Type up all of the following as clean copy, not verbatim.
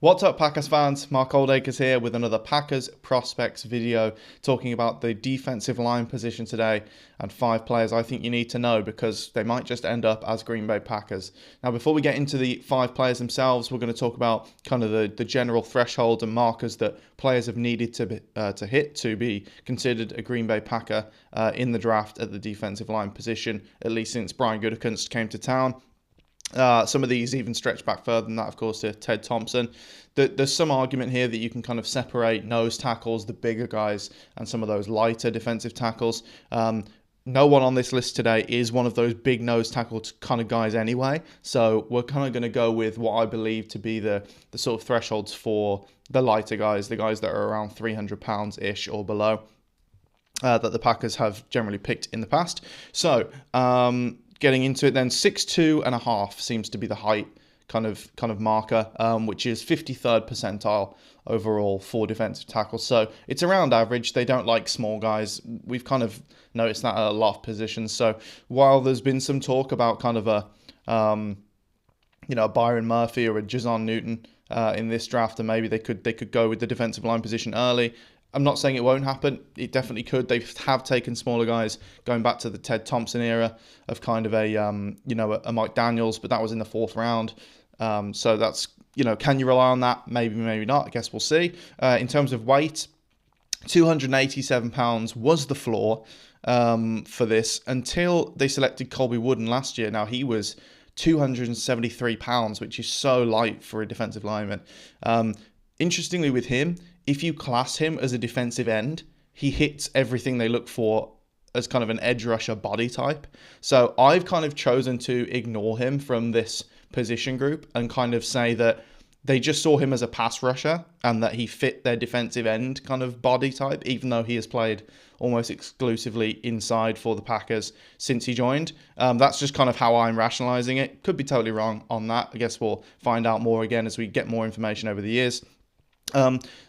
What's up, Packers fans? Mark Oldacres here with another Packers prospects video talking about the defensive line position today and 5 players I think you need to know because they might just end up as Green Bay Packers. Now, before we get into the 5 players themselves, we're going to talk about kind of the general thresholds and markers that players have needed to hit to be considered a Green Bay Packer in the draft at the defensive line position, at least since Brian Gutekunst came to town. Some of these even stretch back further than that, of course, to Ted Thompson. There's some argument here that you can kind of separate nose tackles, the bigger guys, and some of those lighter defensive tackles. No one on this list today is one of those big nose tackle kind of guys anyway. So we're kind of going to go with what I believe to be the sort of thresholds for the lighter guys, the guys that are around 300 pounds-ish or below, that the Packers have generally picked in the past. So, getting into it then, 6'2.5" seems to be the height kind of marker, which is 53rd percentile overall for defensive tackles. So it's around average. They don't like small guys. We've kind of noticed that at a lot of positions. So while there's been some talk about kind of a Byron Murphy or a Jason Newton in this draft, and maybe they could go with the defensive line position early, I'm not saying it won't happen. It definitely could. They have taken smaller guys going back to the Ted Thompson era of kind of a Mike Daniels, but that was in the 4th round. So that's, can you rely on that? Maybe, maybe not. I guess we'll see. In terms of weight, 287 pounds was the floor for this until they selected Colby Wooden last year. Now, he was 273 pounds, which is so light for a defensive lineman. Interestingly with him, if you class him as a defensive end, he hits everything they look for as kind of an edge rusher body type. So I've kind of chosen to ignore him from this position group and kind of say that they just saw him as a pass rusher and that he fit their defensive end kind of body type, even though he has played almost exclusively inside for the Packers since he joined. That's just kind of how I'm rationalizing it. Could be totally wrong on that. I guess we'll find out more again as we get more information over the years.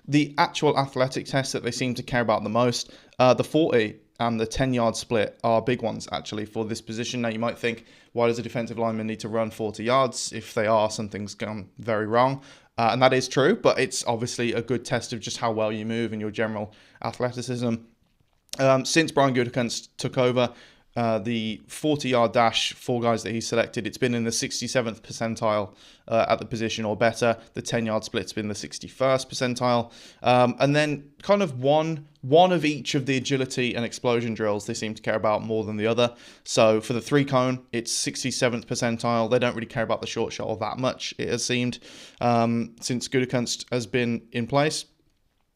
The actual athletic tests that they seem to care about the most, the 40 and the 10-yard split are big ones actually for this position. Now you might think, why does a defensive lineman need to run 40 yards? If they are, something's gone very wrong. And that is true, but it's obviously a good test of just how well you move and your general athleticism. Since Brian Gutekunst took over, the 40-yard dash for guys that he selected, it's been in the 67th percentile at the position or better. The 10-yard split's been the 61st percentile. And then kind of one of each of the agility and explosion drills they seem to care about more than the other. So for the 3-cone, it's 67th percentile. They don't really care about the short shuttle that much, it has seemed, since Gutekunst has been in place.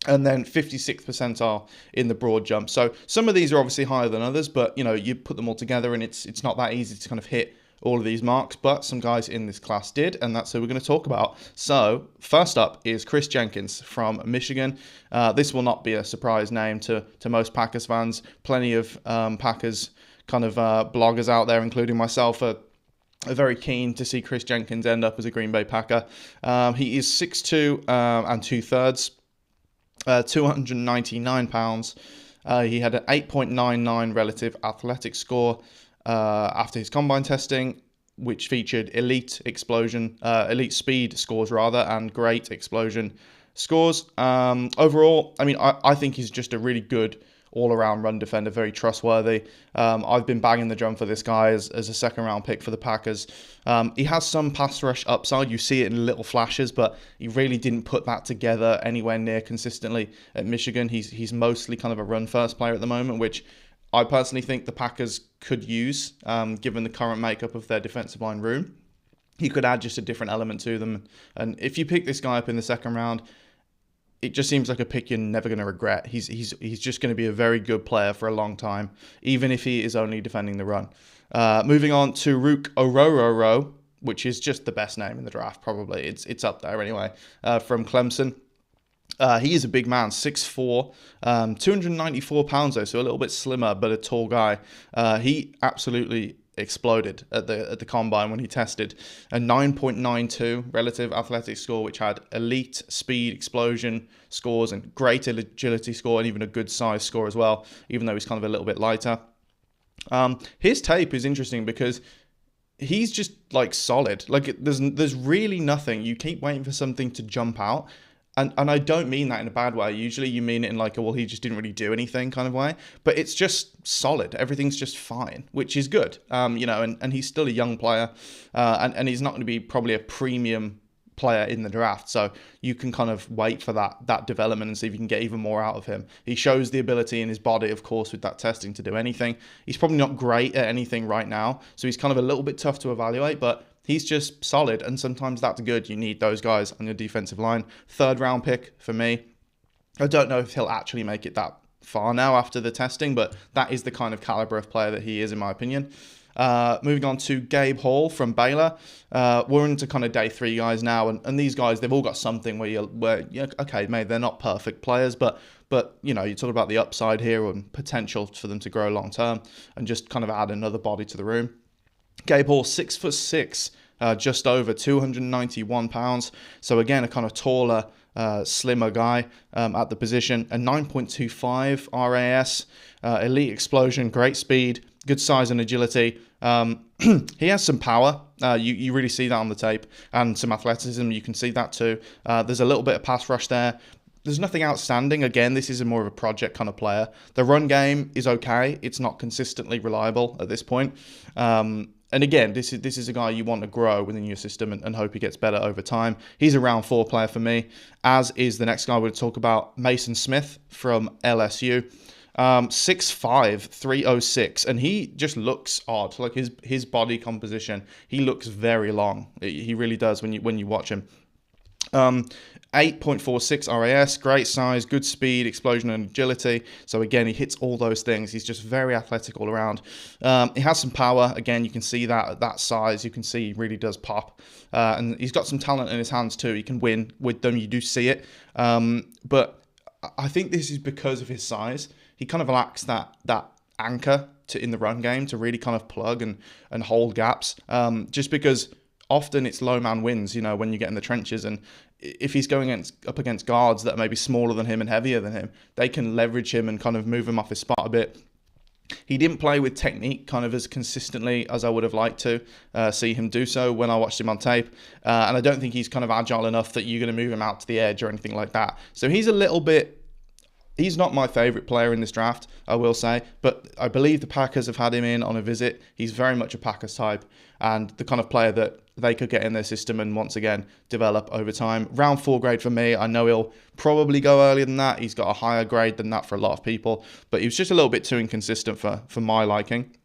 And then 56th percentile in the broad jump. So some of these are obviously higher than others, but you put them all together and it's not that easy to kind of hit all of these marks, but some guys in this class did, and that's who we're going to talk about. So first up is Chris Jenkins from Michigan. This will not be a surprise name to most Packers fans. Plenty of Packers kind of bloggers out there, including myself, are very keen to see Chris Jenkins end up as a Green Bay Packer. He is 6'2" and 2/3. 299 pounds. He had an 8.99 relative athletic score after his combine testing, which featured elite speed scores rather, and great explosion scores. Overall, I think he's just a really good all-around run defender, very trustworthy. I've been banging the drum for this guy as a second-round pick for the Packers. He has some pass rush upside. You see it in little flashes, but he really didn't put that together anywhere near consistently at Michigan. He's mostly kind of a run-first player at the moment, which I personally think the Packers could use, given the current makeup of their defensive line room. He could add just a different element to them. And if you pick this guy up in the second round, it just seems like a pick you're never going to regret. He's just going to be a very good player for a long time, even if he is only defending the run. Moving on to Ruke Orhorhoro, which is just the best name in the draft, probably. It's up there anyway, from Clemson. He is a big man, 6'4", 294 pounds though, so a little bit slimmer, but a tall guy. He absolutely exploded at the combine when he tested a 9.92 relative athletic score, which had elite speed explosion scores and great agility score, and even a good size score as well, even though he's kind of a little bit lighter. His tape is interesting because he's just like solid. Like there's really nothing. You keep waiting for something to jump out. And I don't mean that in a bad way. Usually you mean it in like, well, he just didn't really do anything kind of way. But it's just solid. Everything's just fine, which is good. You know, and he's still a young player. And he's not going to be probably a premium player in the draft. So you can kind of wait for that development and see if you can get even more out of him. He shows the ability in his body, of course, with that testing to do anything. He's probably not great at anything right now. So he's kind of a little bit tough to evaluate, but he's just solid, and sometimes that's good. You need those guys on your defensive line. 3rd round pick for me. I don't know if he'll actually make it that far now after the testing, but that is the kind of caliber of player that he is, in my opinion. Moving on to Gabe Hall from Baylor. We're into kind of day 3 guys now, and these guys, they've all got something okay, maybe they're not perfect players, but you know, you talk about the upside here and potential for them to grow long term and just kind of add another body to the room. Gabe Hall, 6'6", just over 291 pounds. So again, a kind of taller, slimmer guy at the position. A 9.25 RAS, elite explosion, great speed, good size and agility. He has some power. You really see that on the tape, and some athleticism. You can see that too. There's a little bit of pass rush there. There's nothing outstanding. Again, this is more of a project kind of player. The run game is okay. It's not consistently reliable at this point. And again, this is a guy you want to grow within your system and hope he gets better over time. He's a round 4 player for me, as is the next guy we're going to talk about, Mason Smith from LSU. 6'5", 306, and he just looks odd. Like his body composition, he looks very long. He really does when you watch him. 8.46 RAS, great size, good speed, explosion and agility. So again, he hits all those things. He's just very athletic all around. He has some power. Again, you can see that at that size. You can see he really does pop. And he's got some talent in his hands too. He can win with them. You do see it. But I think this is because of his size. He kind of lacks that anchor in the run game to really kind of plug and hold gaps. Just because often it's low man wins, you know, when you get in the trenches, and if he's going up against guards that are maybe smaller than him and heavier than him, they can leverage him and kind of move him off his spot a bit. He didn't play with technique kind of as consistently as I would have liked to see him do so when I watched him on tape. And I don't think he's kind of agile enough that you're going to move him out to the edge or anything like that. So he's a little bit... He's not my favourite player in this draft, I will say, but I believe the Packers have had him in on a visit. He's very much a Packers type and the kind of player that they could get in their system and once again develop over time. Round 4 grade for me. I know he'll probably go earlier than that. He's got a higher grade than that for a lot of people, but he was just a little bit too inconsistent for my liking.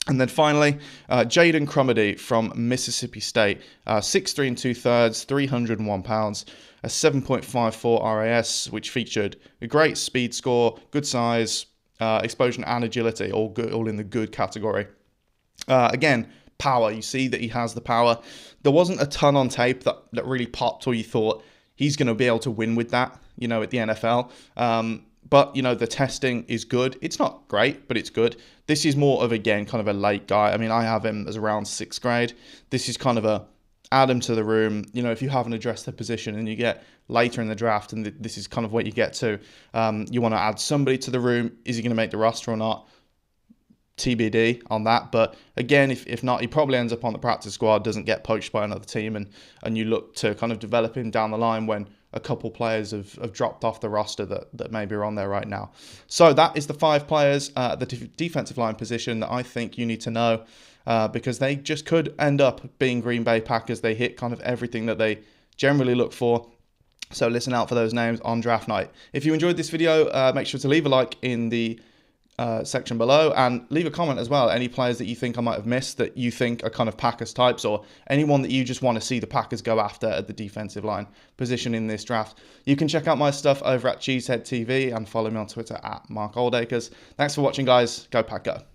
And then finally, Jaden Crumedy from Mississippi State, 6'3" and 2/3, 301 pounds, a 7.54 RAS, which featured a great speed score, good size, explosion and agility, all in the good category. Again, power. You see that he has the power. There wasn't a ton on tape that really popped or you thought he's going to be able to win with that, you know, at the NFL. But, you know, the testing is good. It's not great, but it's good. This is more of, again, kind of a late guy. I mean, I have him as around 6th grade. This is kind of a add him to the room. You know, if you haven't addressed the position and you get later in the draft and this is kind of what you get to, you want to add somebody to the room. Is he going to make the roster or not? TBD on that. But again, if not, he probably ends up on the practice squad, doesn't get poached by another team, and you look to kind of develop him down the line when a couple players have dropped off the roster that maybe are on there right now. So that is the 5 players at the defensive line position that I think you need to know, because they just could end up being Green Bay Packers. They hit kind of everything that they generally look for. So listen out for those names on draft night. If you enjoyed this video, make sure to leave a like in the section below and leave a comment as well. Any players that you think I might have missed that you think are kind of Packers types, or anyone that you just want to see the Packers go after at the defensive line position in this draft. You can check out my stuff over at CHTV and follow me on Twitter at Mark Oldacres. Thanks for watching, guys. Go Pack Go.